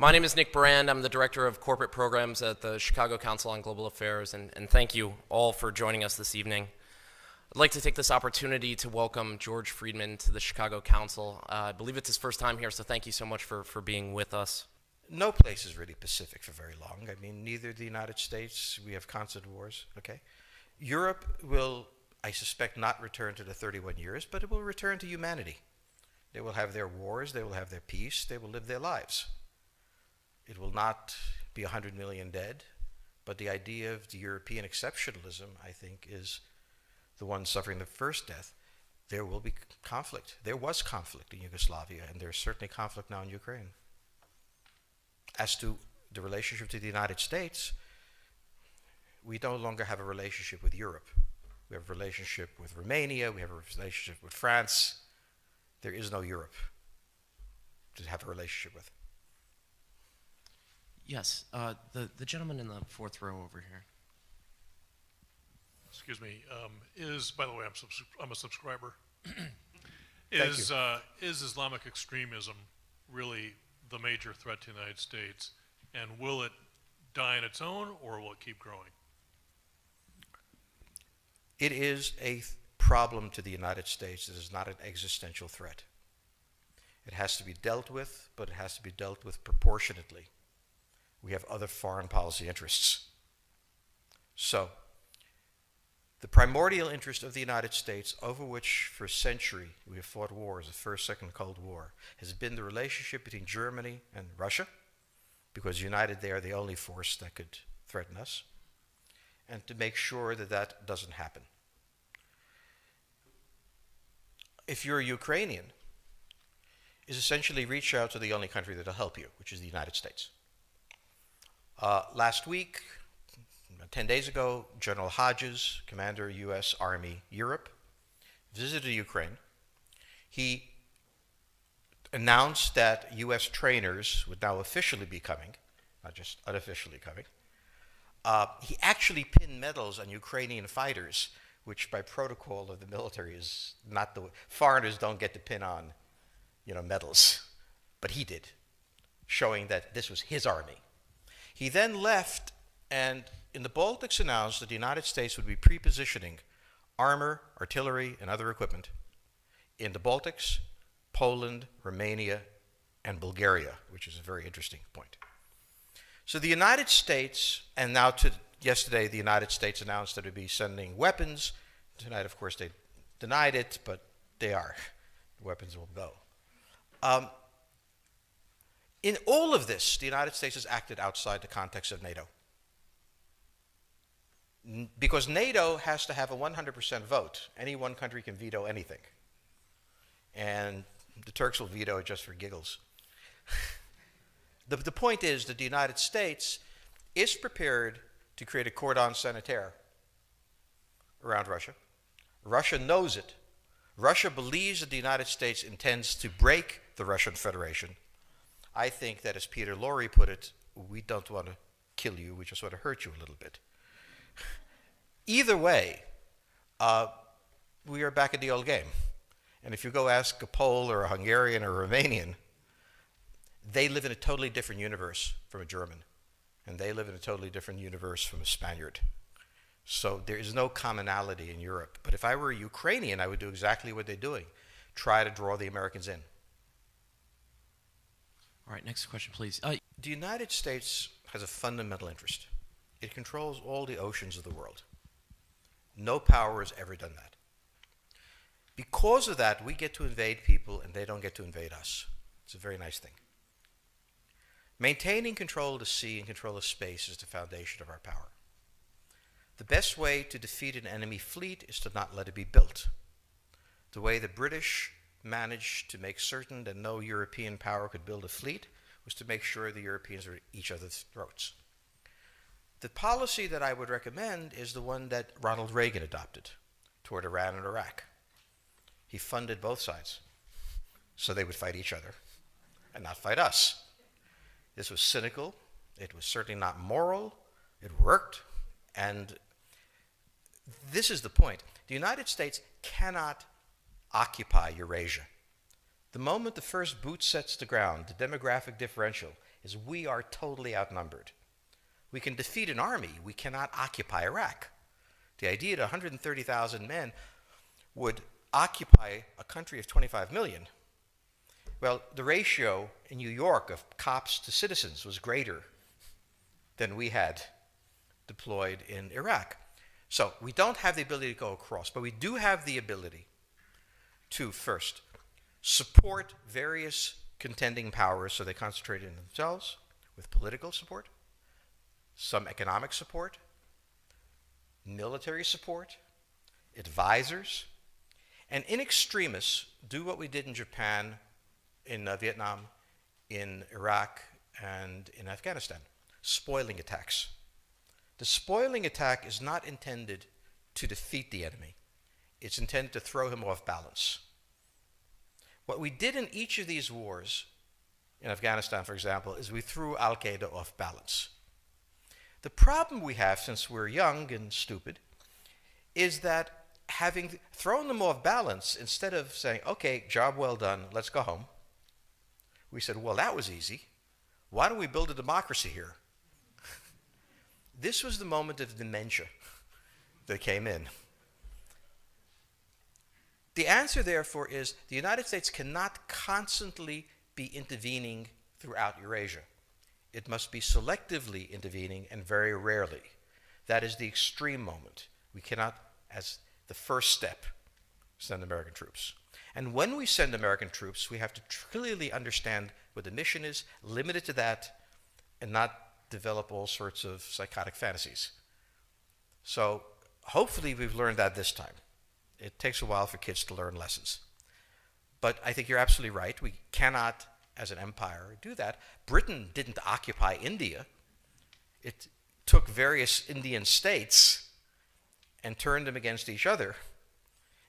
My name is Nick Brand. I'm the Director of Corporate Programs at the Chicago Council on Global Affairs, and thank you all for joining us this evening. I'd like to take this opportunity to welcome George Friedman to the Chicago Council. I believe it's his first time here, so thank you so much for being with us. No place is really pacific for very long. I mean, neither the United States, we have constant wars, okay? Europe will, I suspect, not return to the 31 years, but it will return to humanity. They will have their wars, they will have their peace, they will live their lives. It will not be 100 million dead, but the idea of the European exceptionalism, I think, is the one suffering the first death. There will be conflict. There was conflict in Yugoslavia, and there's certainly conflict now in Ukraine. As to the relationship to the United States, we no longer have a relationship with Europe. We have a relationship with Romania, we have a relationship with France. There is no Europe to have a relationship with. Yes, the gentleman in the fourth row over here. Excuse me. By the way, I'm a subscriber. Thank you. Is Islamic extremism really the major threat to the United States, and will it die on its own, or will it keep growing? It is a problem to the United States. It is not an existential threat. It has to be dealt with, but it has to be dealt with proportionately. We have other foreign policy interests. So, the primordial interest of the United States, over which for a century we have fought wars, the First, Second Cold War, has been the relationship between Germany and Russia, because united they are the only force that could threaten us, and to make sure that that doesn't happen. If you're a Ukrainian, is essentially reach out to the only country that will help you, which is the United States. Last week, 10 days ago, General Hodges, Commander U.S. Army Europe, visited Ukraine. He announced that U.S. trainers would now officially be coming, not just unofficially coming. He actually pinned medals on Ukrainian fighters, which by protocol of the military is not the way. Foreigners don't get to pin on, medals, but he did, showing that this was his army. He then left and in the Baltics announced that the United States would be pre-positioning armor, artillery, and other equipment in the Baltics, Poland, Romania, and Bulgaria, which is a very interesting point. So the United States, and now yesterday the United States announced that it would be sending weapons. Tonight, of course, they denied it, but they are. The weapons will go. In all of this, the United States has acted outside the context of NATO. Because NATO has to have a 100% vote. Any one country can veto anything. And the Turks will veto it just for giggles. The point is that the United States is prepared to create a cordon sanitaire around Russia. Russia knows it. Russia believes that the United States intends to break the Russian Federation. I think that, as Peter Lorre put it, we don't want to kill you, we just want to hurt you a little bit. Either way, we are back at the old game. And if you go ask a Pole or a Hungarian or a Romanian, they live in a totally different universe from a German. And they live in a totally different universe from a Spaniard. So there is no commonality in Europe. But if I were a Ukrainian, I would do exactly what they're doing. Try to draw the Americans in. All right, next question, please. The United States has a fundamental interest. It controls all the oceans of the world. No power has ever done that. Because of that, we get to invade people and they don't get to invade us. It's a very nice thing. Maintaining control of the sea and control of space is the foundation of our power. The best way to defeat an enemy fleet is to not let it be built. The way the British managed to make certain that no European power could build a fleet was to make sure the Europeans were at each other's throats. The policy that I would recommend is the one that Ronald Reagan adopted toward Iran and Iraq. He funded both sides so they would fight each other and not fight us. This was cynical. It was certainly not moral. It worked. And this is the point. The United States cannot occupy Eurasia. The moment the first boot sets the ground, the demographic differential is we are totally outnumbered. We can defeat an army. We cannot occupy Iraq. The idea that 130,000 men would occupy a country of 25 million, well, the ratio in New York of cops to citizens was greater than we had deployed in Iraq. So we don't have the ability to go across, but we do have the ability to, first, support various contending powers so they concentrate in themselves with political support, some economic support, military support, advisors, and in extremis, do what we did in Japan, in Vietnam, in Iraq, and in Afghanistan, spoiling attacks. The spoiling attack is not intended to defeat the enemy. It's intended to throw him off balance. What we did in each of these wars, in Afghanistan, for example, is we threw Al-Qaeda off balance. The problem we have, since we're young and stupid, is that having thrown them off balance, instead of saying, okay, job well done, let's go home, we said, well, that was easy. Why don't we build a democracy here? This was the moment of dementia that came in. The answer, therefore, is the United States cannot constantly be intervening throughout Eurasia. It must be selectively intervening and very rarely. That is the extreme moment. We cannot, as the first step, send American troops. And when we send American troops, we have to clearly understand what the mission is, limit it to that, and not develop all sorts of psychotic fantasies. So hopefully we've learned that this time. It takes a while for kids to learn lessons. But I think you're absolutely right. We cannot, as an empire, do that. Britain didn't occupy India. It took various Indian states and turned them against each other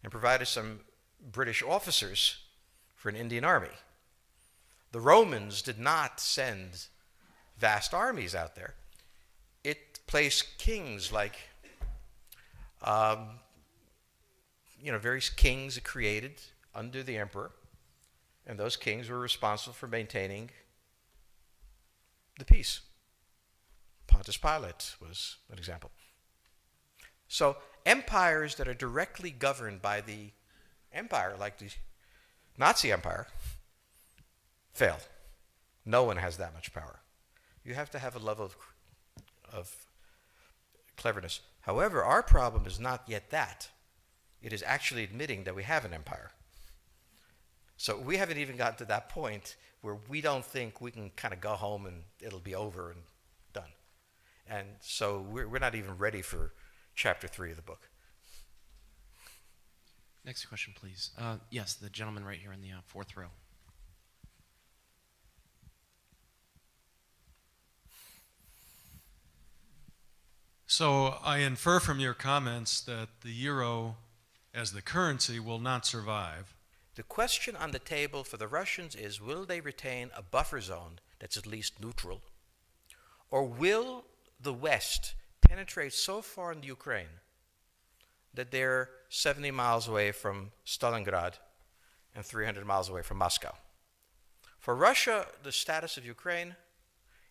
and provided some British officers for an Indian army. The Romans did not send vast armies out there. It placed kings like, various kings it created under the emperor, and those kings were responsible for maintaining the peace. Pontius Pilate was an example. So empires that are directly governed by the empire, like the Nazi Empire, fail. No one has that much power. You have to have a level of cleverness. However, our problem is not yet that. It is actually admitting that we have an empire. So we haven't even gotten to that point where we don't think we can kind of go home and it'll be over and done. And so we're not even ready for chapter 3 of the book. Next question, please. Yes, the gentleman right here in the fourth row. So I infer from your comments that the euro as the currency will not survive. The question on the table for the Russians is, will they retain a buffer zone that's at least neutral? Or will the West penetrate so far into Ukraine that they're 70 miles away from Stalingrad and 300 miles away from Moscow? For Russia, the status of Ukraine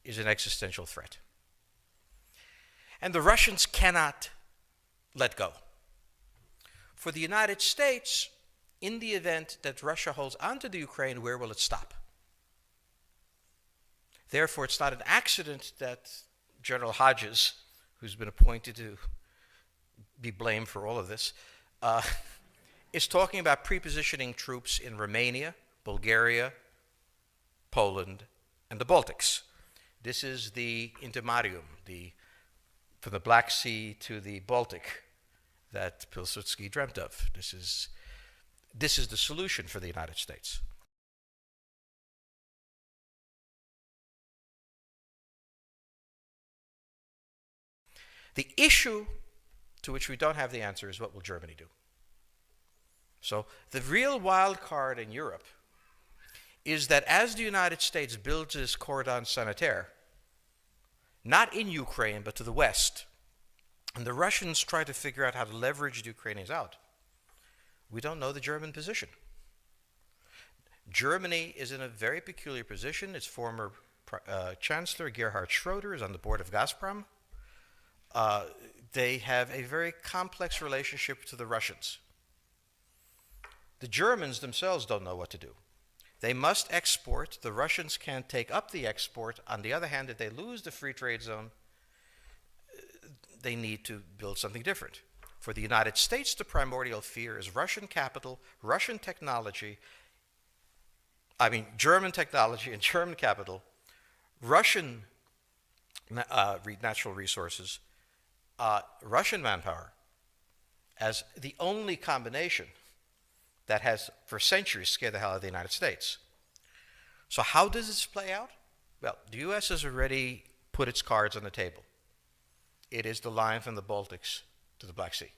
is an existential threat. And the Russians cannot let go. For the United States, in the event that Russia holds onto the Ukraine, where will it stop? Therefore, it's not an accident that General Hodges, who's been appointed to be blamed for all of this, is talking about prepositioning troops in Romania, Bulgaria, Poland, and the Baltics. This is the intermarium, from the Black Sea to the Baltic, that Pilsudski dreamt of. This is the solution for the United States. The issue to which we don't have the answer is, what will Germany do? So the real wild card in Europe is that as the United States builds this cordon sanitaire, not in Ukraine, but to the west, and the Russians try to figure out how to leverage the Ukrainians out, we don't know the German position. Germany is in a very peculiar position. Its former Chancellor Gerhard Schroeder is on the board of Gazprom. They have a very complex relationship to the Russians. The Germans themselves don't know what to do. They must export. The Russians can't take up the export. On the other hand, if they lose the free trade zone, they need to build something different. For the United States, the primordial fear is Russian capital, Russian technology, German technology and German capital, Russian natural resources, Russian manpower, as the only combination that has for centuries scared the hell out of the United States. So how does this play out? Well, the U.S. has already put its cards on the table. It is the line from the Baltics to the Black Sea.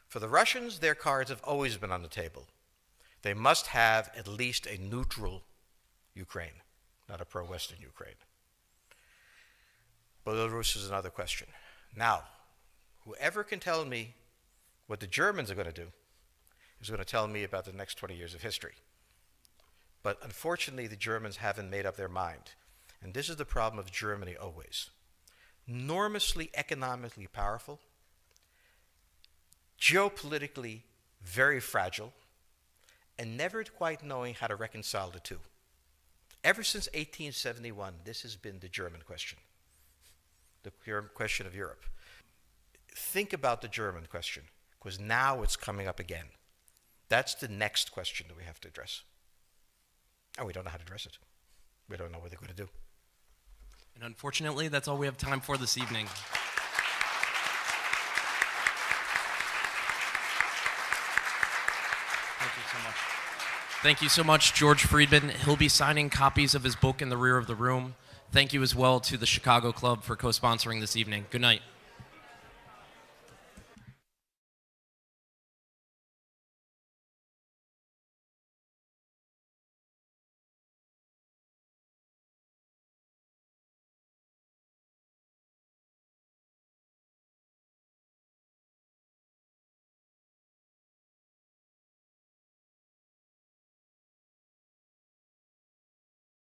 For the Russians, their cards have always been on the table. They must have at least a neutral Ukraine, not a pro-Western Ukraine. Belarus is another question. Now, whoever can tell me what the Germans are going to do is going to tell me about the next 20 years of history. But unfortunately, the Germans haven't made up their mind. And this is the problem of Germany always. Enormously economically powerful, geopolitically very fragile, and never quite knowing how to reconcile the two. Ever since 1871, this has been the German question, the question of Europe. Think about the German question, because now it's coming up again. That's the next question that we have to address. And we don't know how to address it. We don't know what they're going to do. And unfortunately, that's all we have time for this evening. Thank you so much, George Friedman. He'll be signing copies of his book in the rear of the room. Thank you as well to the Chicago Club for co-sponsoring this evening. Good night.